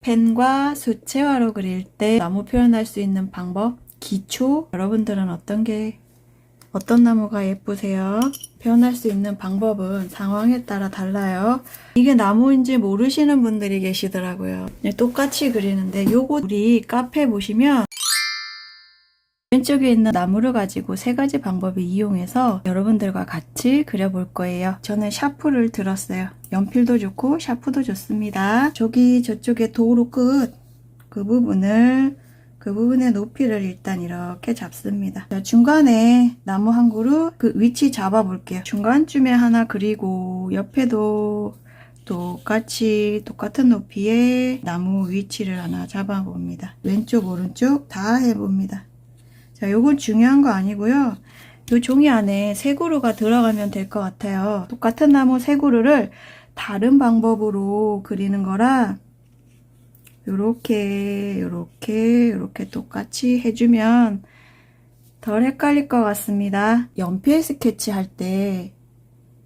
펜과 수채화로 그릴 때 나무 표현할 수 있는 방법, 기초. 여러분들은 어떤 나무가 예쁘세요? 표현할 수 있는 방법은 상황에 따라 달라요. 이게 나무인지 모르시는 분들이 계시더라고요. 똑같이 그리는데 요거 우리 카페 보시면 왼쪽에 있는 나무를 가지고 세 가지 방법을 이용해서 여러분들과 같이 그려볼 거예요. 저는 샤프를 들었어요. 연필도 좋고 샤프도 좋습니다. 저쪽에 도로 끝 그 부분의 높이를 일단 이렇게 잡습니다. 자, 중간에 나무 한 그루 그 위치 잡아 볼게요. 중간쯤에 하나 그리고 옆에도 똑같은 높이의 나무 위치를 하나 잡아 봅니다. 왼쪽 오른쪽 다 해봅니다. 자, 요건 중요한 거 아니고요. 요 종이 안에 세 그루가 들어가면 될 것 같아요. 똑같은 나무 세 그루를 다른 방법으로 그리는 거라 요렇게 똑같이 해주면 덜 헷갈릴 것 같습니다. 연필 스케치 할 때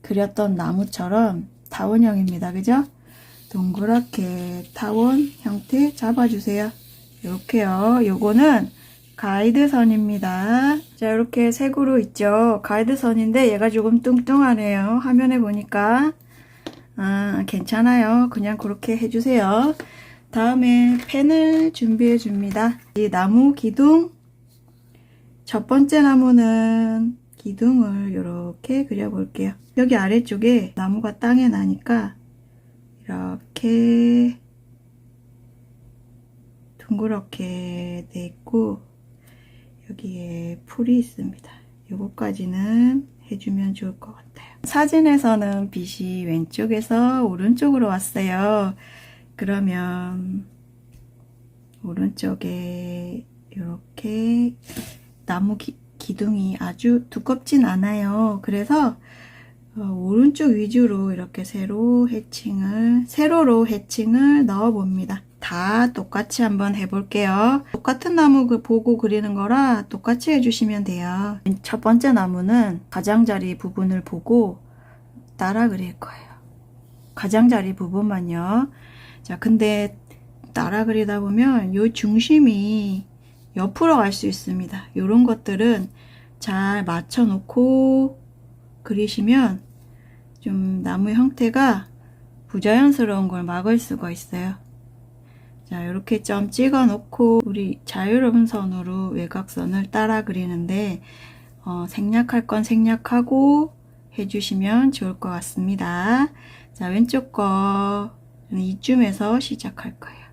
그렸던 나무처럼 타원형입니다. 그죠? 동그랗게 타원 형태 잡아주세요. 요렇게요. 요거는 가이드선입니다. 자, 이렇게 세 그루 있죠? 가이드선인데 얘가 조금 뚱뚱하네요. 화면에 보니까. 괜찮아요. 그냥 그렇게 해주세요. 다음에 펜을 준비해 줍니다. 이 나무 기둥, 첫 번째 나무는 기둥을 이렇게 그려볼게요. 여기 아래쪽에 나무가 땅에 나니까 이렇게 둥그렇게 돼 있고 여기에 풀이 있습니다. 요거까지는 해주면 좋을 것 같아요. 사진에서는 빛이 왼쪽에서 오른쪽으로 왔어요. 그러면 오른쪽에 이렇게 나무 기둥이 아주 두껍진 않아요. 그래서 오른쪽 위주로 이렇게 세로로 해칭을 넣어 봅니다. 다 똑같이 한번 해볼게요. 똑같은 나무 보고 그리는 거라 똑같이 해주시면 돼요. 첫 번째 나무는 가장자리 부분을 보고 따라 그릴 거예요. 가장자리 부분만요. 자, 근데 따라 그리다 보면 요 중심이 옆으로 갈 수 있습니다. 요런 것들은 잘 맞춰 놓고 그리시면 좀 나무 형태가 부자연스러운 걸 막을 수가 있어요. 자, 이렇게 점 찍어 놓고 우리 자유로운 선으로 외곽선을 따라 그리는데 생략할 건 생략하고 해주시면 좋을 것 같습니다. 자, 왼쪽 거 이쯤에서 시작할 거예요.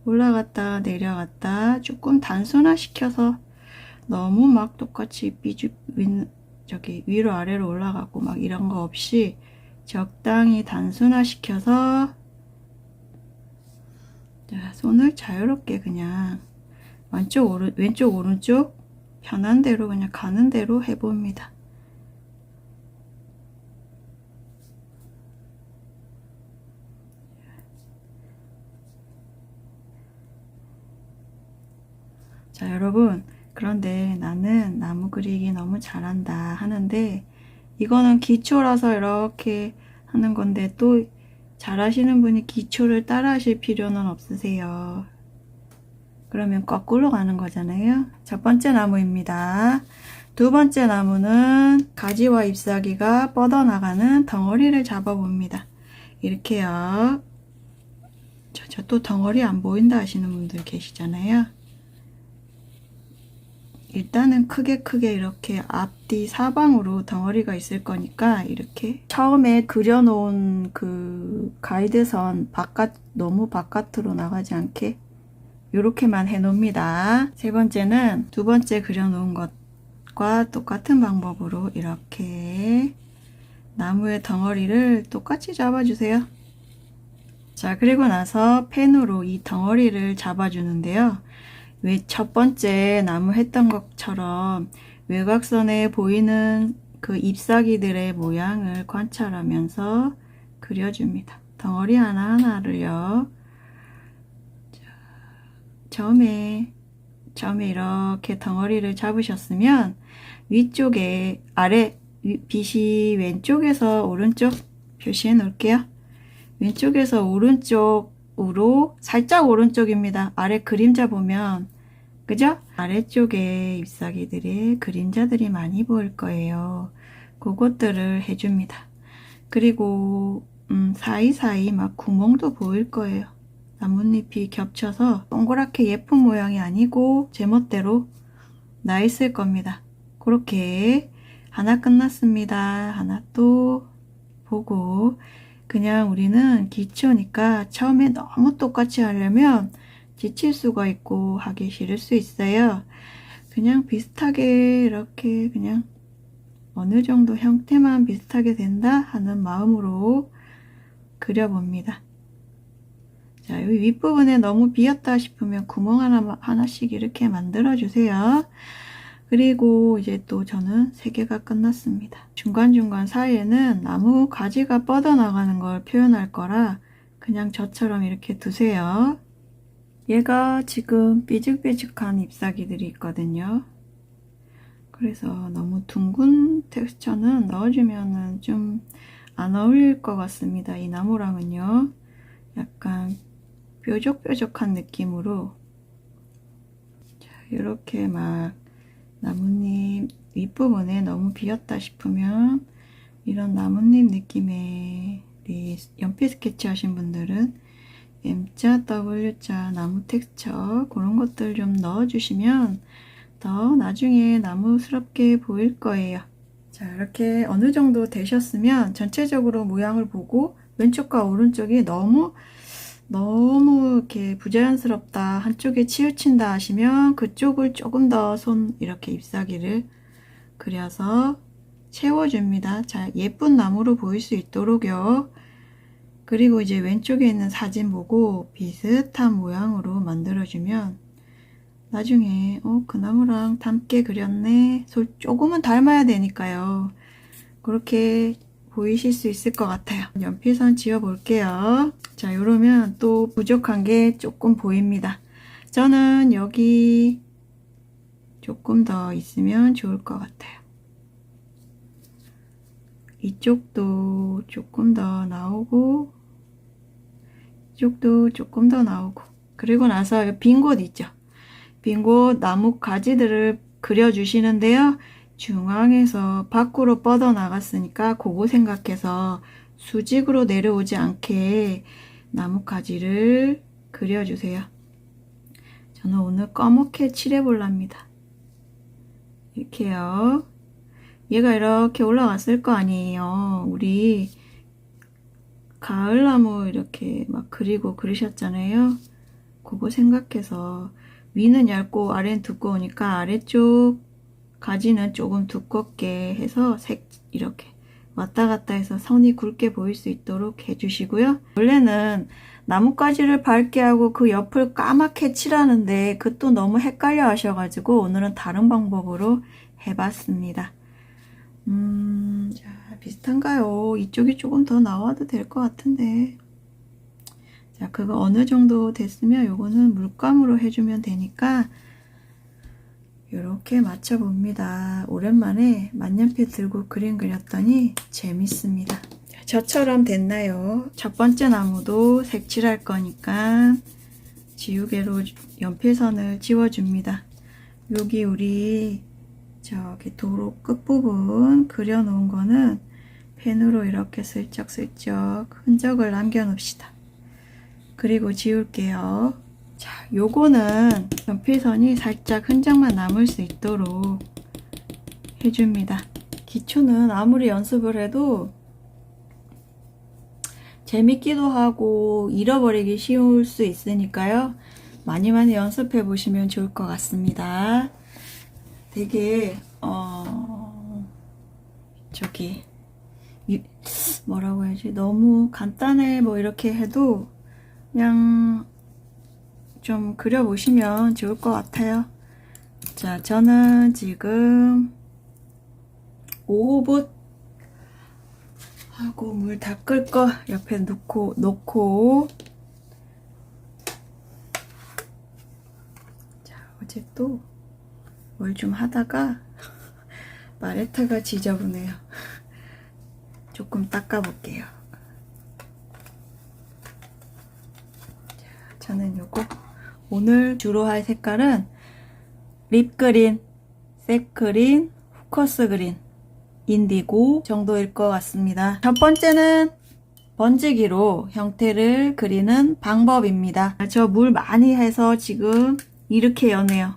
올라갔다 내려갔다 조금 단순화 시켜서 너무 막 똑같이 위로 아래로 올라가고 막 이런 거 없이 적당히 단순화 시켜서 손을 자유롭게 그냥 왼쪽 오른쪽 편한 대로 그냥 가는 대로 해봅니다. 자, 여러분, 그런데 나는 나무 그리기 너무 잘한다 하는데 이거는 기초라서 이렇게 하는 건데 또 잘하시는 분이 기초를 따라 하실 필요는 없으세요. 그러면 거꾸로 가는 거잖아요. 첫 번째 나무입니다. 두 번째 나무는 가지와 잎사귀가 뻗어나가는 덩어리를 잡아봅니다. 이렇게요. 저 또 덩어리 안 보인다 하시는 분들 계시잖아요. 일단은 크게 이렇게 앞뒤 사방으로 덩어리가 있을 거니까 이렇게 처음에 그려놓은 그 가이드선 너무 바깥으로 나가지 않게 이렇게만 해놓습니다. 세 번째는 두 번째 그려놓은 것과 똑같은 방법으로 이렇게 나무의 덩어리를 똑같이 잡아주세요. 자, 그리고 나서 펜으로 이 덩어리를 잡아주는데요. 왜 첫 번째 나무 했던 것처럼 외곽선에 보이는 그 잎사귀들의 모양을 관찰하면서 그려줍니다. 덩어리 하나하나를요. 처음에 이렇게 덩어리를 잡으셨으면 위쪽에 빛이 왼쪽에서 오른쪽 표시해 놓을게요. 왼쪽에서 오른쪽으로 살짝 오른쪽입니다. 아래 그림자 보면 그죠? 아래쪽에 잎사귀들의 그림자들이 많이 보일 거예요. 그것들을 해줍니다. 그리고 사이사이 막 구멍도 보일 거예요. 나뭇잎이 겹쳐서 동그랗게 예쁜 모양이 아니고 제멋대로 나 있을 겁니다. 그렇게 하나 끝났습니다. 하나 또 보고 그냥 우리는 기초니까 처음에 너무 똑같이 하려면 지칠 수가 있고 하기 싫을 수 있어요. 그냥 비슷하게 이렇게 그냥 어느 정도 형태만 비슷하게 된다 하는 마음으로 그려봅니다. 자, 여기 윗부분에 너무 비었다 싶으면 구멍 하나씩 이렇게 만들어 주세요. 그리고 이제 또 저는 3개가 끝났습니다. 중간중간 사이에는 나무 가지가 뻗어나가는 걸 표현할 거라 그냥 저처럼 이렇게 두세요. 얘가 지금 삐죽삐죽한 잎사귀들이 있거든요. 그래서 너무 둥근 텍스처는 넣어주면은 좀 안 어울릴 것 같습니다. 이 나무랑은요. 약간 뾰족뾰족한 느낌으로 자, 이렇게 막 나뭇잎 윗부분에 너무 비었다 싶으면 이런 나뭇잎 느낌의 연필 스케치 하신 분들은 M자, W자, 나무 텍스처 그런 것들 좀 넣어주시면 더 나중에 나무스럽게 보일 거예요. 자, 이렇게 어느 정도 되셨으면 전체적으로 모양을 보고 왼쪽과 오른쪽이 너무 이렇게 부자연스럽다, 한쪽에 치우친다 하시면 그쪽을 조금 더 손 이렇게 잎사귀를 그려서 채워줍니다. 자, 예쁜 나무로 보일 수 있도록요. 그리고 이제 왼쪽에 있는 사진 보고 비슷한 모양으로 만들어주면 나중에 그 나무랑 닮게 그렸네. 조금은 닮아야 되니까요. 그렇게 보이실 수 있을 것 같아요. 연필선 지워 볼게요. 자, 이러면 또 부족한 게 조금 보입니다. 저는 여기 조금 더 있으면 좋을 것 같아요. 이쪽도 조금 더 나오고 이쪽도 조금 더 나오고 그리고 나서 빈 곳 있죠. 빈 곳 나무 가지들을 그려주시는데요. 중앙에서 밖으로 뻗어 나갔으니까 그거 생각해서 수직으로 내려오지 않게 나무 가지를 그려주세요. 저는 오늘 검게 칠해볼랍니다. 이렇게요. 얘가 이렇게 올라갔을 거 아니에요. 우리 가을나무 이렇게 막 그리고 그러셨잖아요. 그거 생각해서 위는 얇고 아래는 두꺼우니까 아래쪽 가지는 조금 두껍게 해서 색 이렇게 왔다 갔다 해서 선이 굵게 보일 수 있도록 해주시고요. 원래는 나뭇가지를 밝게 하고 그 옆을 까맣게 칠하는데 그것도 너무 헷갈려 하셔가지고 오늘은 다른 방법으로 해봤습니다. 자, 비슷한가요? 이쪽이 조금 더 나와도 될 것 같은데. 자, 그거 어느 정도 됐으면 요거는 물감으로 해주면 되니까 이렇게 맞춰봅니다. 오랜만에 만년필 들고 그림 그렸더니 재밌습니다. 저처럼 됐나요? 첫 번째 나무도 색칠할 거니까 지우개로 연필선을 지워줍니다. 여기 우리 저기 도로 끝부분 그려놓은 거는 펜으로 이렇게 슬쩍슬쩍 흔적을 남겨놓읍시다. 그리고 지울게요. 자, 요거는 연필선이 살짝 흔적만 남을 수 있도록 해줍니다. 기초는 아무리 연습을 해도 재밌기도 하고 잃어버리기 쉬울 수 있으니까요. 많이 연습해 보시면 좋을 것 같습니다. 되게 저기 뭐라고 해야지, 너무 간단해 뭐 이렇게 해도 그냥 좀 그려보시면 좋을 것 같아요. 자, 저는 지금 5호붓 하고 물 닦을 거 옆에 놓고 자, 어제 또 뭘 좀 하다가 마레타가 지저분해요. 조금 닦아볼게요. 저는 요거 오늘 주로 할 색깔은 립그린, 셋그린, 후커스 그린, 인디고 정도일 것 같습니다. 첫 번째는 번지기로 형태를 그리는 방법입니다. 저 물 많이 해서 지금 이렇게 연해요.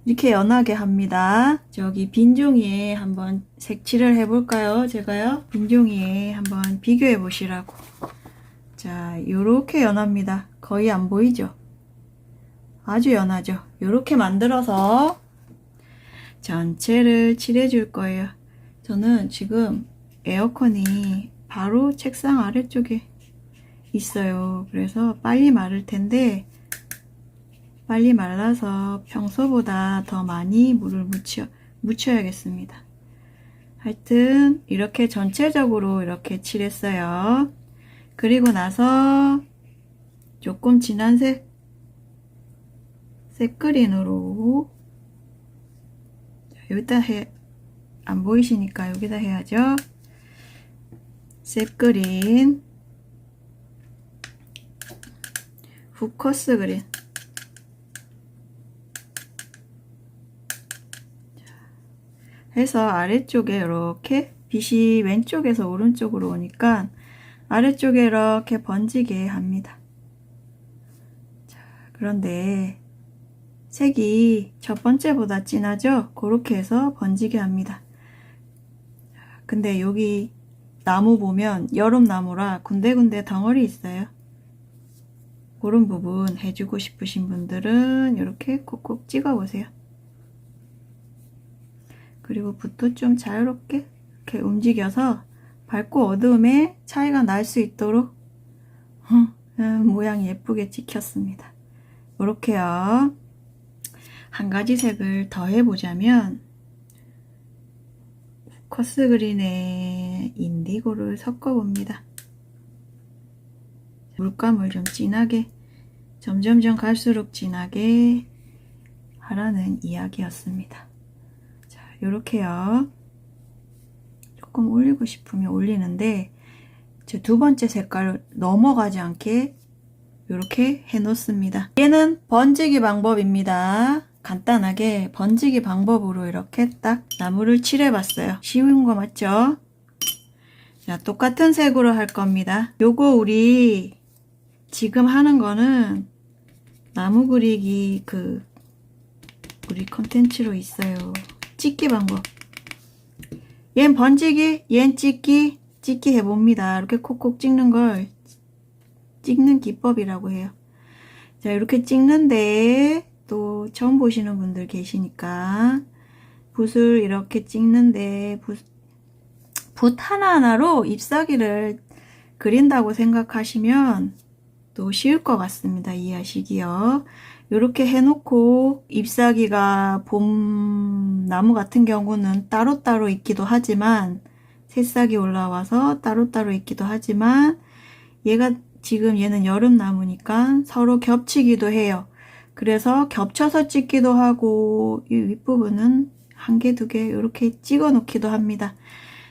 이렇게 연하게 합니다. 저기 빈 종이에 한번 색칠을 해볼까요? 제가요. 빈 종이에 한번 비교해 보시라고. 자, 요렇게 연합니다. 거의 안 보이죠? 아주 연하죠? 요렇게 만들어서 전체를 칠해 줄 거예요. 저는 지금 에어컨이 바로 책상 아래쪽에 있어요. 그래서 빨리 마를 텐데 빨리 말라서 평소보다 더 많이 물을 묻혀야겠습니다. 하여튼 이렇게 전체적으로 이렇게 칠했어요. 그리고 나서 조금 진한 셋그린으로 여기다 안 보이시니까 여기다 해야죠. 셋그린, 후커스 그린, 해서 아래쪽에 이렇게 빛이 왼쪽에서 오른쪽으로 오니까 아래쪽에 이렇게 번지게 합니다. 자, 그런데 색이 첫 번째보다 진하죠? 그렇게 해서 번지게 합니다. 근데 여기 나무 보면 여름나무라 군데군데 덩어리 있어요. 그런 부분 해주고 싶으신 분들은 이렇게 콕콕 찍어 보세요. 그리고 붓도 좀 자유롭게 이렇게 움직여서 밝고 어두움의 차이가 날 수 있도록 모양이 예쁘게 찍혔습니다. 이렇게요. 한 가지 색을 더 해보자면 후커스 그린에 인디고를 섞어봅니다. 물감을 좀 진하게 점점점 갈수록 진하게 하라는 이야기였습니다. 자, 요렇게요. 조금 올리고 싶으면 올리는데 제 두 번째 색깔을 넘어가지 않게 이렇게 해 놓습니다. 얘는 번지기 방법입니다. 간단하게 번지기 방법으로 이렇게 딱 나무를 칠해 봤어요. 쉬운 거 맞죠? 자, 똑같은 색으로 할 겁니다. 요거 우리 지금 하는 거는 나무 그리기 우리 컨텐츠로 있어요. 찍기 방법. 얜 번지기, 얜 찍기 해봅니다. 이렇게 콕콕 찍는 걸 찍는 기법이라고 해요. 자, 이렇게 찍는데 또 처음 보시는 분들 계시니까 붓을 이렇게 찍는데 붓 하나하나로 잎사귀를 그린다고 생각하시면 또 쉬울 것 같습니다. 이해하시기요. 이렇게 해놓고 잎사귀가 봄 나무 같은 경우는 따로따로 있기도 하지만 새싹이 올라와서 따로따로 있기도 하지만 얘는 여름나무니까 서로 겹치기도 해요. 그래서 겹쳐서 찍기도 하고 이 윗부분은 한 개, 두 개 이렇게 찍어 놓기도 합니다.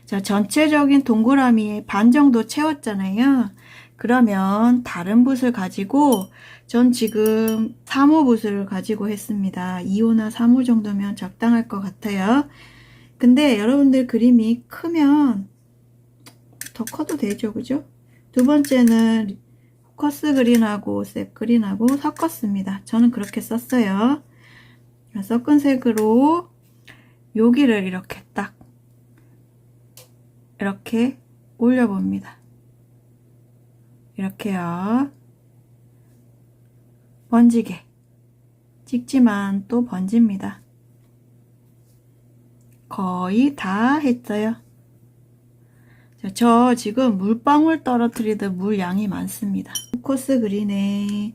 자, 전체적인 동그라미의 반 정도 채웠잖아요. 그러면 다른 붓을 가지고 전 지금 3호 붓을 가지고 했습니다. 2호나 3호 정도면 적당할 것 같아요. 근데 여러분들 그림이 크면 더 커도 되죠, 그죠? 두 번째는 후커스 그린하고 셋 그린하고 섞었습니다. 저는 그렇게 썼어요. 섞은 색으로 여기를 이렇게 딱 이렇게 올려봅니다. 이렇게요. 번지게 찍지만 또 번집니다. 거의 다 했어요. 자, 저 지금 물방울 떨어뜨리듯 물 양이 많습니다. 후커스 그린에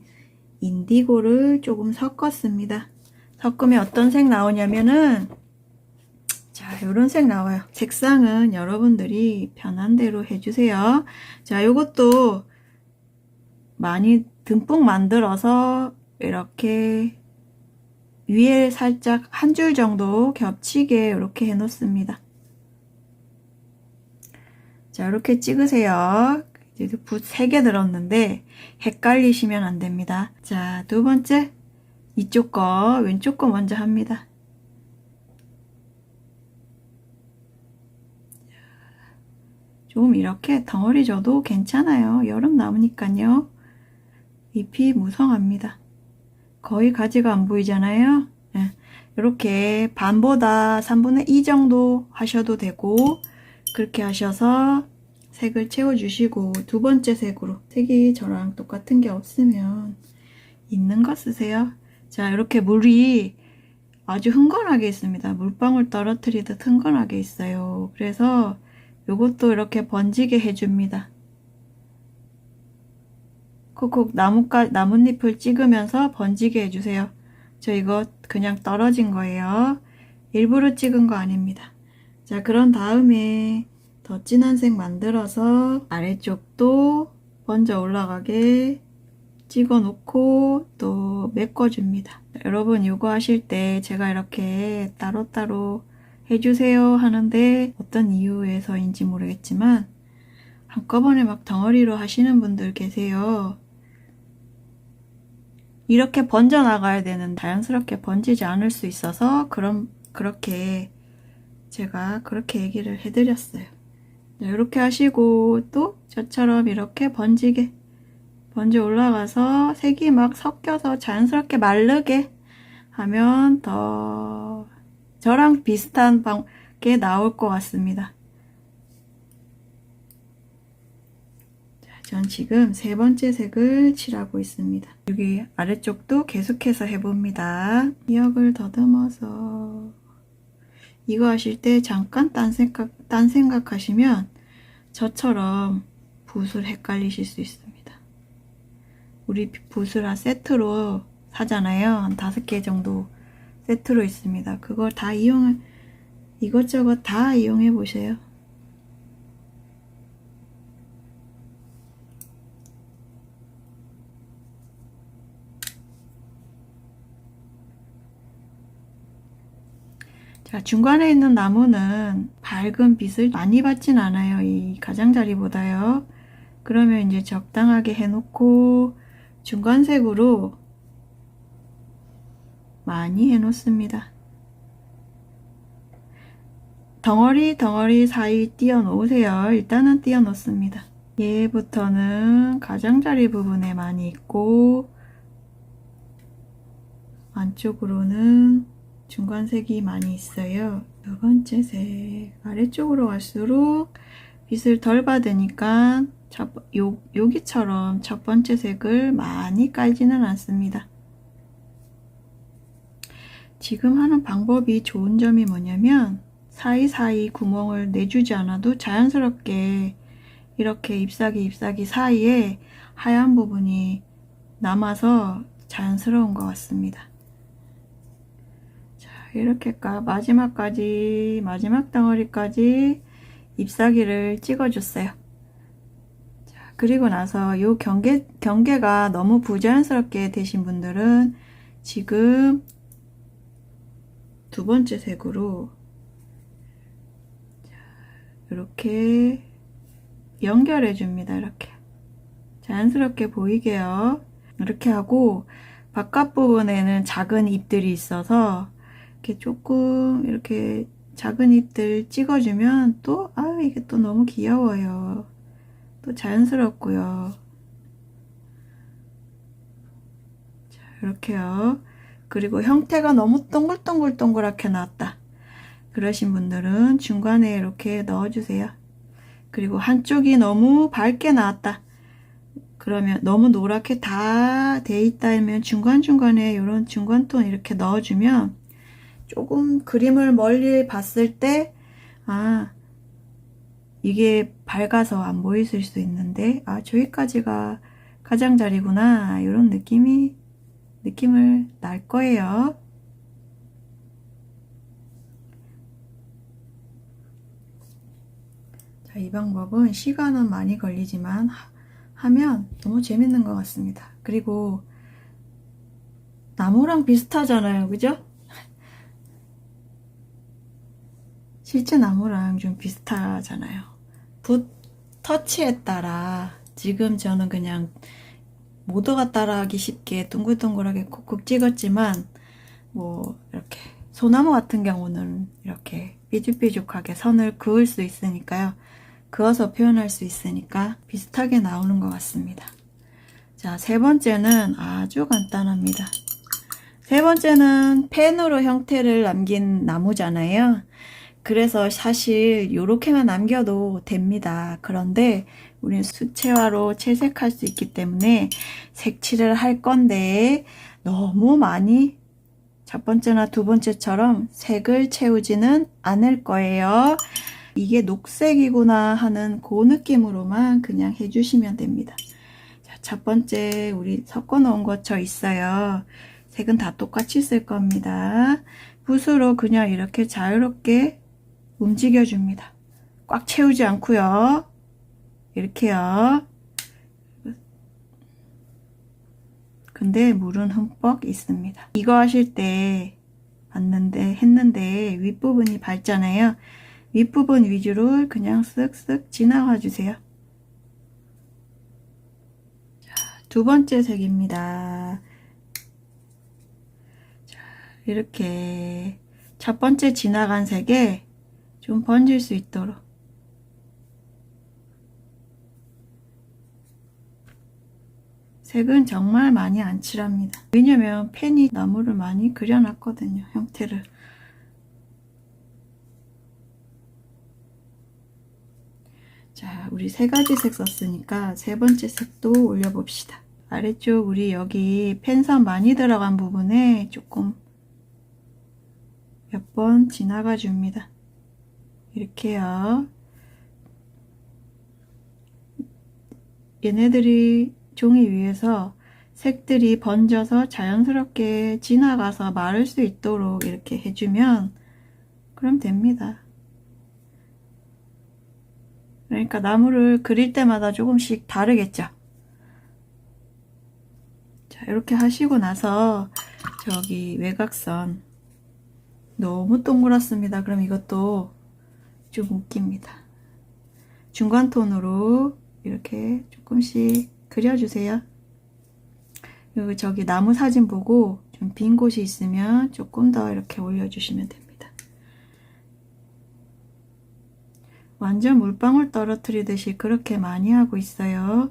인디고를 조금 섞었습니다. 섞으면 어떤 색 나오냐면은 자, 요런 색 나와요. 색상은 여러분들이 편한 대로 해주세요. 자, 요것도 많이 듬뿍 만들어서 이렇게 위에 살짝 한 줄 정도 겹치게 이렇게 해 놓습니다. 자, 이렇게 찍으세요. 이제 붓 3개 들었는데 헷갈리시면 안 됩니다. 자, 두 번째 이쪽 거 왼쪽 거 먼저 합니다. 좀 이렇게 덩어리 줘도 괜찮아요. 여름 나무니까요. 잎이 무성합니다. 거의 가지가 안 보이잖아요. 네. 이렇게 반보다 3분의 2 정도 하셔도 되고, 그렇게 하셔서 색을 채워주시고, 두 번째 색으로, 색이 저랑 똑같은 게 없으면 있는 거 쓰세요. 자, 이렇게 물이 아주 흥건하게 있습니다. 물방울 떨어뜨리듯 흥건하게 있어요. 그래서 요것도 이렇게 번지게 해줍니다. 콕콕 나뭇잎을 찍으면서 번지게 해주세요. 저 이거 그냥 떨어진 거예요. 일부러 찍은 거 아닙니다. 자, 그런 다음에 더 진한 색 만들어서 아래쪽도 번져 올라가게 찍어 놓고 또 메꿔줍니다. 여러분 이거 하실 때 제가 이렇게 따로따로 해주세요 하는데 어떤 이유에서인지 모르겠지만 한꺼번에 막 덩어리로 하시는 분들 계세요. 이렇게 번져 나가야 되는 자연스럽게 번지지 않을 수 있어서 그렇게 제가 그렇게 얘기를 해드렸어요. 이렇게 하시고 또 저처럼 이렇게 번지게 번져 올라가서 색이 막 섞여서 자연스럽게 마르게 하면 더 저랑 비슷한 게 나올 것 같습니다. 전 지금 세 번째 색을 칠하고 있습니다. 여기 아래쪽도 계속해서 해봅니다. 미역을 더듬어서 이거 하실 때 잠깐 딴 생각하시면 저처럼 붓을 헷갈리실 수 있습니다. 우리 붓을 한 세트로 사잖아요. 한 5개 정도 세트로 있습니다. 그걸 다 이것저것 다 이용해 보세요. 자, 중간에 있는 나무는 밝은 빛을 많이 받진 않아요. 이 가장자리보다요. 그러면 이제 적당하게 해놓고 중간색으로 많이 해놓습니다. 덩어리 사이 띄워 놓으세요. 일단은 띄워 놓습니다. 얘부터는 가장자리 부분에 많이 있고 안쪽으로는 중간색이 많이 있어요. 두 번째 색 아래쪽으로 갈수록 빛을 덜 받으니까 여기처럼 첫 번째 색을 많이 깔지는 않습니다. 지금 하는 방법이 좋은 점이 뭐냐면 사이사이 구멍을 내주지 않아도 자연스럽게 이렇게 잎사귀 사이에 하얀 부분이 남아서 자연스러운 것 같습니다. 자, 이렇게 마지막 덩어리까지 잎사귀를 찍어줬어요. 자, 그리고 나서 요 경계가 너무 부자연스럽게 되신 분들은 지금 두 번째 색으로 이렇게 연결해 줍니다. 이렇게 자연스럽게 보이게요. 이렇게 하고 바깥 부분에는 작은 잎들이 있어서 이렇게 조금 이렇게 작은 잎들 찍어주면 또 이게 또 너무 귀여워요. 또 자연스럽고요. 자, 이렇게요. 그리고 형태가 너무 동글동글하게 나왔다 그러신 분들은 중간에 이렇게 넣어주세요. 그리고 한쪽이 너무 밝게 나왔다 그러면 너무 노랗게 다 돼 있다면 중간중간에 이런 중간톤 이렇게 넣어주면 조금 그림을 멀리 봤을 때 이게 밝아서 안 보이실 수 있는데 저기까지가 가장자리구나 이런 느낌을 날 거예요. 자, 이 방법은 시간은 많이 걸리지만 하면 너무 재밌는 것 같습니다. 그리고 나무랑 비슷하잖아요. 그죠? 실제 나무랑 좀 비슷하잖아요. 붓 터치에 따라 지금 저는 그냥 모두가 따라하기 쉽게 둥글둥글하게 콕콕 찍었지만 뭐 이렇게 소나무 같은 경우는 이렇게 삐죽삐죽하게 선을 그을 수 있으니까요. 그어서 표현할 수 있으니까 비슷하게 나오는 것 같습니다. 자, 세 번째는 아주 간단합니다. 세 번째는 펜으로 형태를 남긴 나무잖아요. 그래서 사실 이렇게만 남겨도 됩니다. 그런데 우리는 수채화로 채색할 수 있기 때문에 색칠을 할 건데 너무 많이 첫 번째나 두 번째처럼 색을 채우지는 않을 거예요. 이게 녹색이구나 하는 그 느낌으로만 그냥 해주시면 됩니다. 자, 첫 번째 우리 섞어 놓은 거 저 있어요. 색은 다 똑같이 쓸 겁니다. 붓으로 그냥 이렇게 자유롭게 움직여 줍니다. 꽉 채우지 않고요. 이렇게요. 근데 물은 흠뻑 있습니다. 이거 하실 때 했는데 윗부분이 밝잖아요. 윗부분 위주로 그냥 쓱쓱 지나가 주세요. 자, 두 번째 색입니다. 자, 이렇게 첫 번째 지나간 색에 좀 번질 수 있도록 색은 정말 많이 안 칠합니다. 왜냐면 펜이 나무를 많이 그려놨거든요. 형태를. 자, 우리 세 가지 색 썼으니까 세 번째 색도 올려봅시다. 아래쪽 우리 여기 펜선 많이 들어간 부분에 조금 몇 번 지나가 줍니다. 이렇게요. 얘네들이 종이 위에서 색들이 번져서 자연스럽게 지나가서 마를 수 있도록 이렇게 해주면 그럼 됩니다. 그러니까 나무를 그릴 때마다 조금씩 다르겠죠. 자, 이렇게 하시고 나서 저기 외곽선 너무 동그랗습니다. 그럼 이것도 좀 웃깁니다. 중간 톤으로 이렇게 조금씩 그려주세요. 그리고 저기 나무 사진 보고 좀 빈 곳이 있으면 조금 더 이렇게 올려주시면 됩니다. 완전 물방울 떨어뜨리듯이 그렇게 많이 하고 있어요.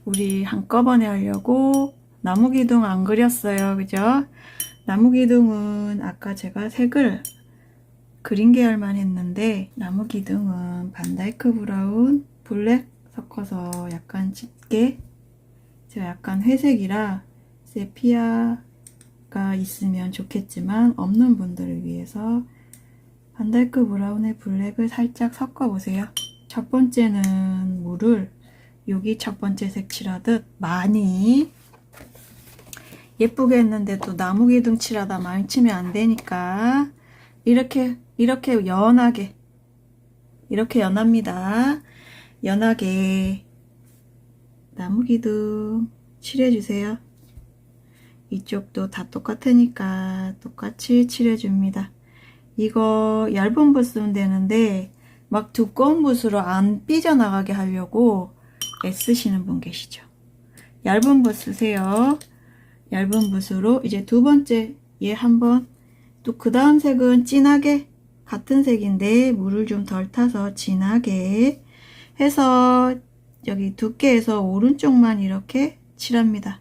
우리 한꺼번에 하려고 나무 기둥 안 그렸어요. 그죠? 나무 기둥은 아까 제가 색을 그린 계열만 했는데 나무 기둥은 반다이크 브라운, 블랙 섞어서 약간 짙게, 제가 약간 회색이라 세피아가 있으면 좋겠지만 없는 분들을 위해서 반다이크 브라운에 블랙을 살짝 섞어 보세요. 첫 번째는 물을 여기 첫 번째 색칠하듯 많이 예쁘게 했는데 또 나무 기둥 칠하다 많이 치면 안 되니까 이렇게 연하게, 이렇게 연합니다. 연하게 나무 기둥 칠해주세요. 이쪽도 다 똑같으니까 똑같이 칠해줍니다. 이거 얇은 붓 쓰면 되는데 막 두꺼운 붓으로 안 삐져나가게 하려고 애쓰시는 분 계시죠. 얇은 붓 쓰세요. 얇은 붓으로 이제 두 번째 얘 한번, 또 그 다음 색은 진하게 같은 색인데 물을 좀 덜 타서 진하게 해서 여기 두께에서 오른쪽만 이렇게 칠합니다.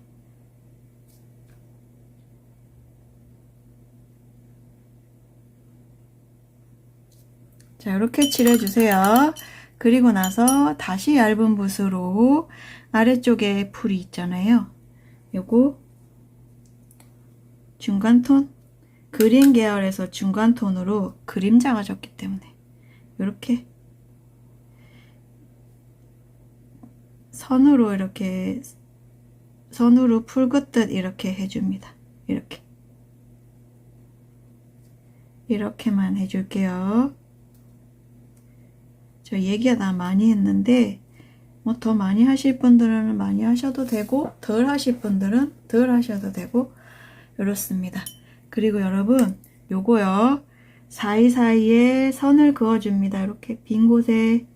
자, 이렇게 칠해주세요. 그리고 나서 다시 얇은 붓으로 아래쪽에 풀이 있잖아요. 요거 중간톤, 그린 계열에서 중간톤으로 그림자가 졌기 때문에 이렇게 선으로 이렇게 선으로 풀 긋듯 이렇게 해줍니다. 이렇게만 해줄게요. 저 얘기가 나 많이 했는데 뭐 더 많이 하실 분들은 많이 하셔도 되고 덜 하실 분들은 덜 하셔도 되고 이렇습니다. 그리고 여러분 요거요 사이사이에 선을 그어줍니다. 이렇게 빈 곳에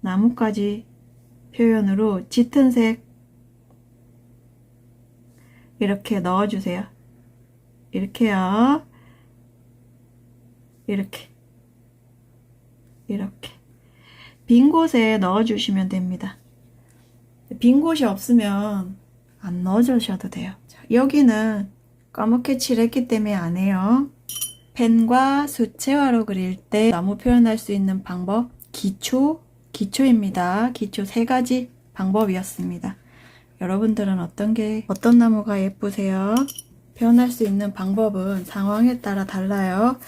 나뭇가지 표현으로 짙은 색 이렇게 넣어주세요. 이렇게요. 이렇게 빈 곳에 넣어주시면 됩니다. 빈 곳이 없으면 안 넣어주셔도 돼요. 자, 여기는 까맣게 칠했기 때문에 안 해요. 펜과 수채화로 그릴 때 나무 표현할 수 있는 방법 기초입니다. 기초 3가지 방법이었습니다. 여러분들은 어떤 나무가 예쁘세요? 표현할 수 있는 방법은 상황에 따라 달라요.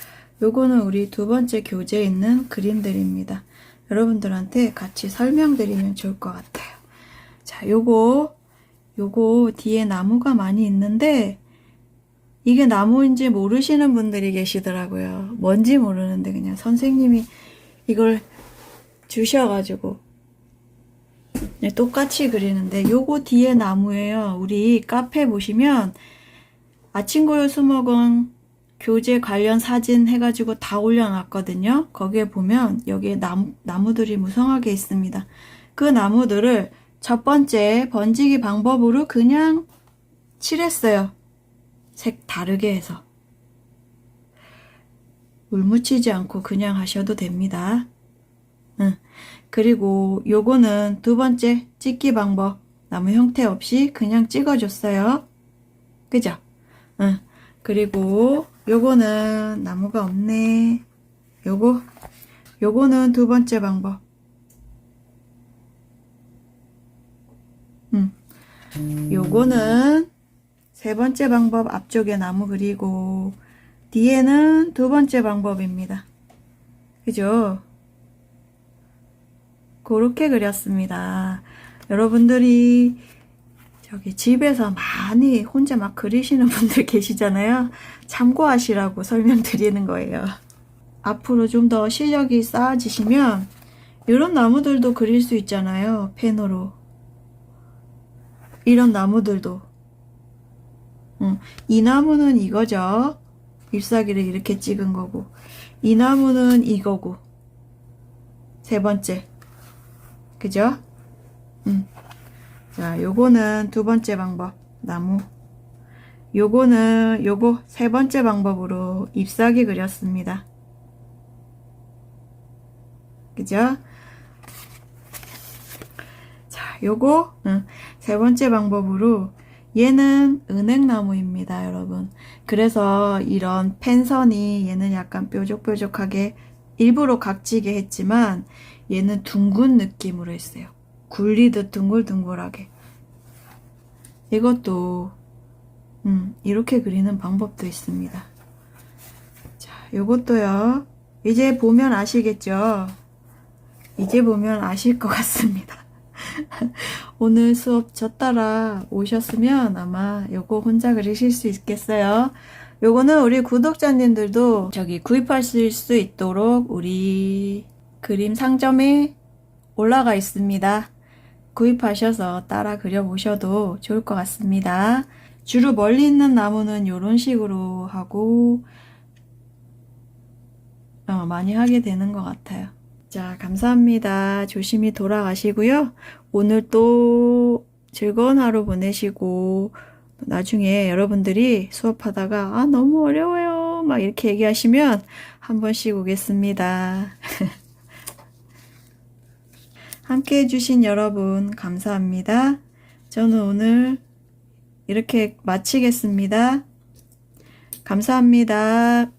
요거는 우리 2번째 교재에 있는 그림들입니다. 여러분들한테 같이 설명드리면 좋을 것 같아요. 자, 요거 뒤에 나무가 많이 있는데 이게 나무인지 모르시는 분들이 계시더라고요. 뭔지 모르는데 그냥 선생님이 이걸 주셔가지고 똑같이 그리는데 요거 뒤에 나무예요. 우리 카페 보시면 아침고요 수목원 교재 관련 사진 해가지고 다 올려놨거든요. 거기에 보면 여기에 나무들이 무성하게 있습니다. 그 나무들을 첫 번째 번지기 방법으로 그냥 칠했어요. 색 다르게 해서. 물 묻히지 않고 그냥 하셔도 됩니다. 그리고 요거는 2번째 찍기 방법. 나무 형태 없이 그냥 찍어줬어요. 그죠? 그리고 요거는 나무가 없네. 요거는 2번째 방법. 요거는 3번째 방법 앞쪽에 나무 그리고 뒤에는 2번째 방법입니다. 그죠? 그렇게 그렸습니다. 여러분들이 저기 집에서 많이 혼자 막 그리시는 분들 계시잖아요. 참고하시라고 설명드리는 거예요. 앞으로 좀 더 실력이 쌓아지시면 이런 나무들도 그릴 수 있잖아요. 펜으로. 이런 나무들도. 이 나무는 이거죠. 잎사귀를 이렇게 찍은 거고. 이 나무는 이거고. 3번째. 그죠? 자, 요거는 2번째 방법. 나무. 요거 3번째 방법으로 잎사귀 그렸습니다. 그죠? 자, 요거 3번째 방법으로 얘는 은행나무입니다, 여러분. 그래서 이런 펜선이 얘는 약간 뾰족뾰족하게 일부러 각지게 했지만 얘는 둥근 느낌으로 했어요. 굴리듯 둥글둥글하게. 이것도 이렇게 그리는 방법도 있습니다. 자, 요것도요. 이제 보면 아시겠죠? 이제 보면 아실 것 같습니다. 오늘 수업 저 따라 오셨으면 아마 요거 혼자 그리실 수 있겠어요. 요거는 우리 구독자님들도 저기 구입하실 수 있도록 우리 그림 상점에 올라가 있습니다. 구입하셔서 따라 그려보셔도 좋을 것 같습니다. 주로 멀리 있는 나무는 이런 식으로 하고 많이 하게 되는 것 같아요. 자, 감사합니다. 조심히 돌아가시고요. 오늘 또 즐거운 하루 보내시고 나중에 여러분들이 수업하다가 너무 어려워요 막 이렇게 얘기하시면 한 번씩 오겠습니다. 함께 해주신 여러분 감사합니다. 저는 오늘 이렇게 마치겠습니다. 감사합니다.